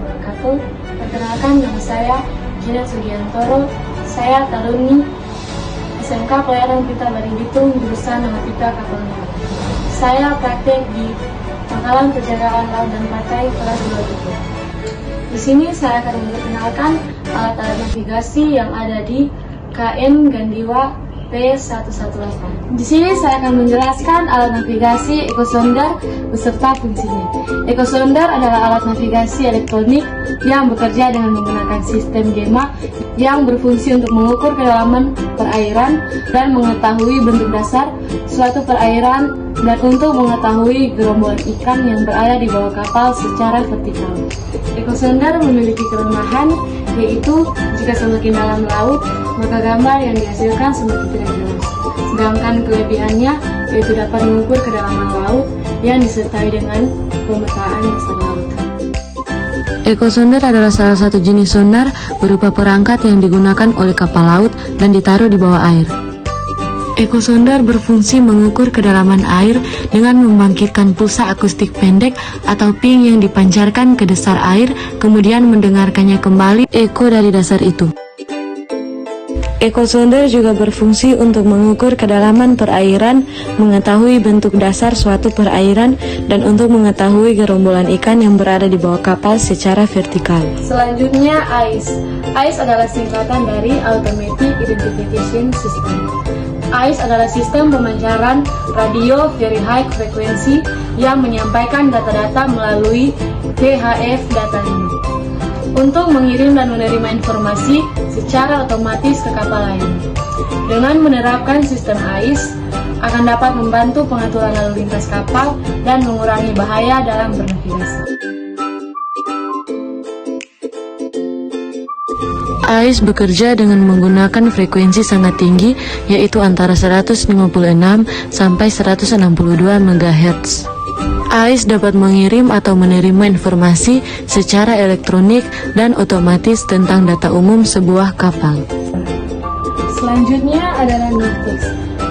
wabarakatuh. Perkenalkan, nama saya Gina Sugiantoro. Saya alumni SMK Pelayaran Pelita Bari Bitung, jurusan Namatika Kapal Nelayan. Saya praktek di Pangkalan Penjagaan Laut dan Pantai kelas 2. Di sini saya akan memperkenalkan alat-alat navigasi yang ada di KN Gandiwa P118. Di sini saya akan menjelaskan alat navigasi Ecosonder beserta fungsinya. Ecosonder adalah alat navigasi elektronik yang bekerja dengan menggunakan sistem GEMA yang berfungsi untuk mengukur kedalaman perairan dan mengetahui bentuk dasar suatu perairan dan untuk mengetahui gerombolan ikan yang berada di bawah kapal secara vertikal. Ecosonder memiliki kelemahan, yaitu jika semakin dalam laut, maka gambar yang dihasilkan semakin tidak jelas. Sedangkan kelebihannya yaitu dapat mengukur kedalaman laut yang disertai dengan pemetaan dasar laut. Ecosonder adalah salah satu jenis sonar berupa perangkat yang digunakan oleh kapal laut dan ditaruh di bawah air. Ecosonder berfungsi mengukur kedalaman air dengan membangkitkan pulsa akustik pendek atau ping yang dipancarkan ke dasar air, kemudian mendengarkannya kembali eko dari dasar itu. Ecosonder juga berfungsi untuk mengukur kedalaman perairan, mengetahui bentuk dasar suatu perairan, dan untuk mengetahui gerombolan ikan yang berada di bawah kapal secara vertikal. Selanjutnya, AIS. AIS adalah singkatan dari Automatic Identification System. AIS adalah sistem pemancaran radio very high frequency yang menyampaikan data-data melalui VHF data link untuk mengirim dan menerima informasi secara otomatis ke kapal lain. Dengan menerapkan sistem AIS, akan dapat membantu pengaturan lalu lintas kapal dan mengurangi bahaya dalam bernavigasi. AIS bekerja dengan menggunakan frekuensi sangat tinggi, yaitu antara 156 sampai 162 MHz. AIS dapat mengirim atau menerima informasi secara elektronik dan otomatis tentang data umum sebuah kapal. Selanjutnya adalah NAVTEX.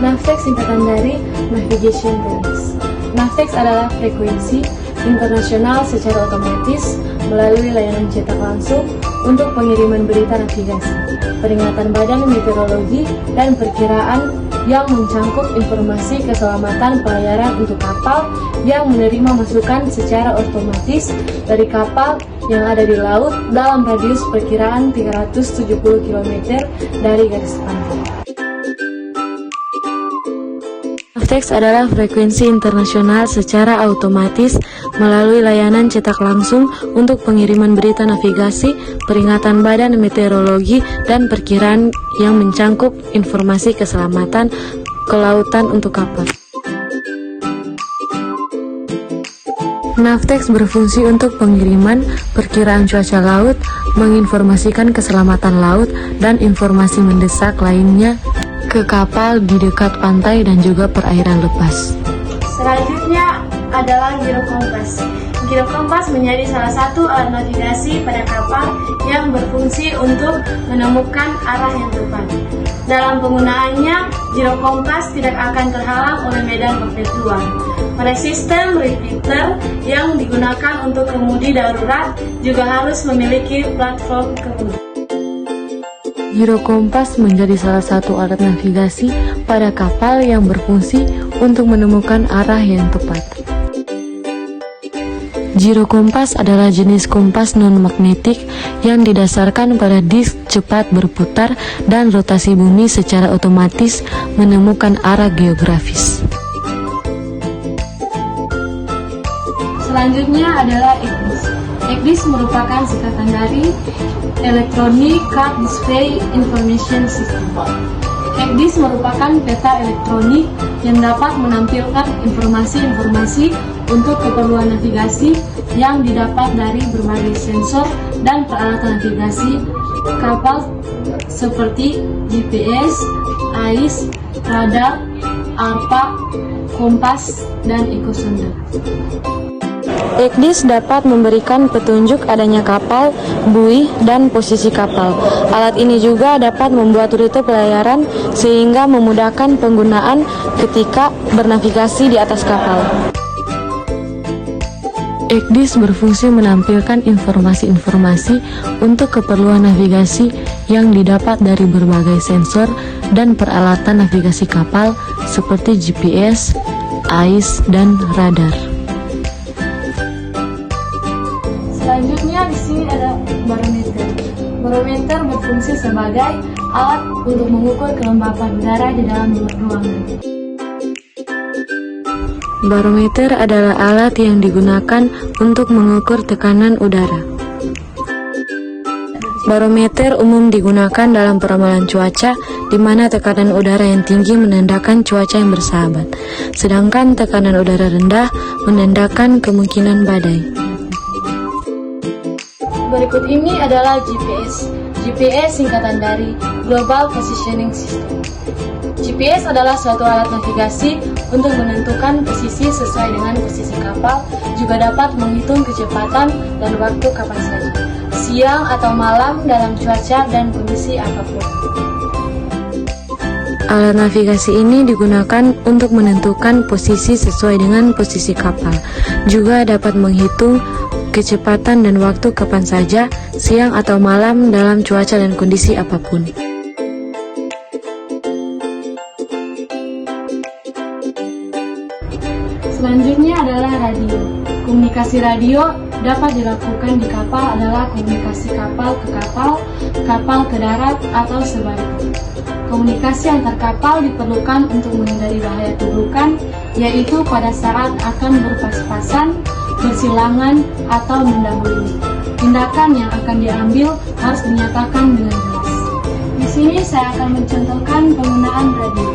NAVTEX singkatan dari Navigation Tags. NAVTEX adalah frekuensi internasional secara otomatis melalui layanan cetak langsung untuk pengiriman berita navigasi, peringatan badan meteorologi, dan perkiraan yang mencangkup informasi keselamatan pelayaran untuk kapal yang menerima masukan secara otomatis dari kapal yang ada di laut dalam radius perkiraan 370 km dari garis pantai. NAVTEX adalah frekuensi internasional secara otomatis melalui layanan cetak langsung untuk pengiriman berita navigasi, peringatan badan meteorologi, dan perkiraan yang mencangkup informasi keselamatan kelautan untuk kapal. NAVTEX berfungsi untuk pengiriman perkiraan cuaca laut, menginformasikan keselamatan laut, dan informasi mendesak lainnya ke kapal di dekat pantai dan juga perairan lepas. Selanjutnya adalah girokompas. Girokompas menjadi salah satu alat navigasi pada kapal yang berfungsi untuk menemukan arah yang tepat. Dalam penggunaannya, girokompas tidak akan terhalang oleh medan magnet luar. Pada sistem repeater yang digunakan untuk kemudi darurat juga harus memiliki platform kemudi. Girokompas menjadi salah satu alat navigasi pada kapal yang berfungsi untuk menemukan arah yang tepat. Girokompas adalah jenis kompas non-magnetik yang didasarkan pada disk cepat berputar dan rotasi bumi secara otomatis menemukan arah geografis. Selanjutnya adalah ECDIS. ECDIS merupakan singkatan dari Electronic Card Display Information System. ECDIS merupakan peta elektronik yang dapat menampilkan informasi-informasi untuk keperluan navigasi yang didapat dari berbagai sensor dan peralatan navigasi kapal seperti GPS, AIS, radar, arpa, kompas, dan ecosonder. ECDIS dapat memberikan petunjuk adanya kapal, buih, dan posisi kapal. Alat ini juga dapat membuat rute pelayaran sehingga memudahkan penggunaan ketika bernavigasi di atas kapal. ECDIS berfungsi menampilkan informasi-informasi untuk keperluan navigasi yang didapat dari berbagai sensor dan peralatan navigasi kapal seperti GPS, AIS, dan radar. Selanjutnya di sini ada barometer. Barometer berfungsi sebagai alat untuk mengukur kelembapan udara di dalam ruangan. Barometer adalah alat yang digunakan untuk mengukur tekanan udara. Barometer umum digunakan dalam peramalan cuaca, di mana tekanan udara yang tinggi menandakan cuaca yang bersahabat, sedangkan tekanan udara rendah menandakan kemungkinan badai. Berikut ini adalah GPS. GPS singkatan dari Global Positioning System. GPS adalah suatu alat navigasi untuk menentukan posisi sesuai dengan posisi kapal, juga dapat menghitung kecepatan dan waktu kapan saja, siang atau malam dalam cuaca dan kondisi apapun. Alat navigasi ini digunakan untuk menentukan posisi sesuai dengan posisi kapal, juga dapat menghitung kecepatan dan waktu kapan saja, siang atau malam dalam cuaca dan kondisi apapun. Selanjutnya adalah radio. Komunikasi radio dapat dilakukan di kapal adalah komunikasi kapal ke kapal, kapal ke darat, atau sebaliknya. Komunikasi antar kapal diperlukan untuk menghindari bahaya tubrukan, yaitu pada saat akan berpas-pasan, bersilangan, atau mendahului. Tindakan yang akan diambil harus dinyatakan dengan jelas. Di sini saya akan mencontohkan penggunaan radio.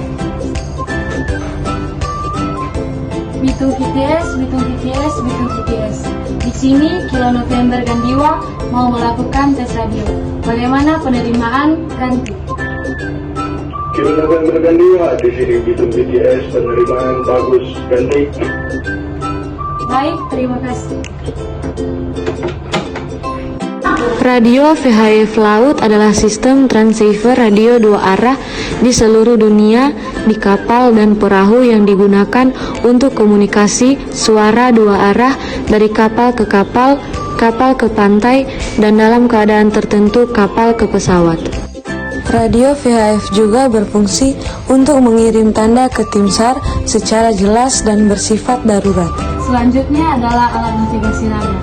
Bitung VTS, Bitung VTS, Bitung VTS. Di sini Kilo November Gandiwa mau melakukan tes radio. Bagaimana penerimaan ganti? Kilo November Gandiwa, di sini Bitung VTS, penerimaan bagus, ganti. Baik, terima kasih. Radio VHF Laut adalah sistem transceiver radio dua arah di seluruh dunia di kapal dan perahu yang digunakan untuk komunikasi suara dua arah dari kapal ke kapal, kapal ke pantai, dan dalam keadaan tertentu kapal ke pesawat. Radio VHF juga berfungsi untuk mengirim tanda ke tim SAR secara jelas dan bersifat darurat. Selanjutnya adalah alat navigasi radar.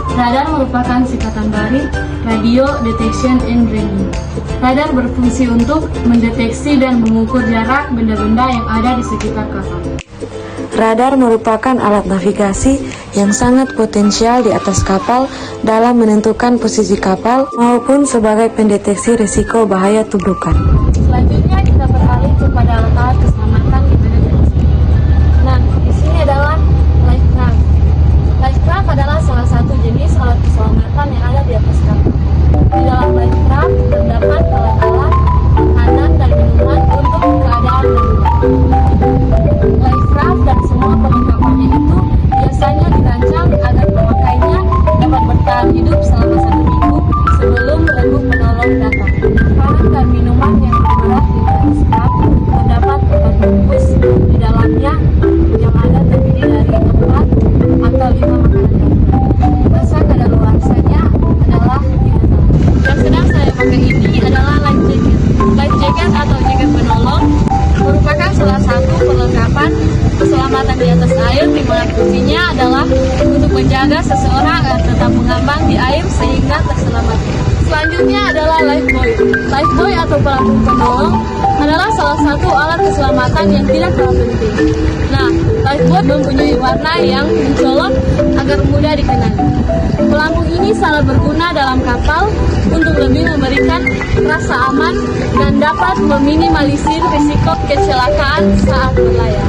Radar merupakan singkatan dari Radio Detection and Tracking. Radar berfungsi untuk mendeteksi dan mengukur jarak benda-benda yang ada di sekitar kapal. Radar merupakan alat navigasi yang sangat potensial di atas kapal dalam menentukan posisi kapal maupun sebagai pendeteksi risiko bahaya tubrukan. Selanjutnya kita beralih kepada alat-alat keselamatan di manajemen. Nah, di sini adalah lifecraft. Lifecraft adalah salah satu jenis alat keselamatan yang ada di atas kapal. Di dalam lifecraft terdapat alat-alat, makanan, dan minuman untuk keadaan darurat. Lifecraft dan semua perlengkapannya itu biasanya dirancang agar pemakainya dapat bertahan hidup selama 1 minggu sebelum regu penolong datang. Makanan dan minuman yang dimuat di lifecraft terdapat 4 bungkus di dalamnya yang ada terdiri dari 4 atau 5 makanan darurat. Masa kadaluarsanya adalah 3 tahun. Yang sedang saya pakai ini adalah life jacket. Life jacket atau jaket penolong merupakan salah satu perlengkapan keselamatan di atas air, di mana fungsinya adalah untuk menjaga seseorang agar tetap mengambang di air sehingga terselamatkan. Selanjutnya adalah lifebuoy. Lifebuoy atau pelampung penolong adalah salah satu alat keselamatan yang tidak kalah penting. Nah, lifebuoy mempunyai warna yang mencolok agar mudah dikenali. Pelampung ini sangat berguna dalam kapal untuk lebih memberikan rasa aman dan dapat meminimalisir risiko kecelakaan saat berlayar.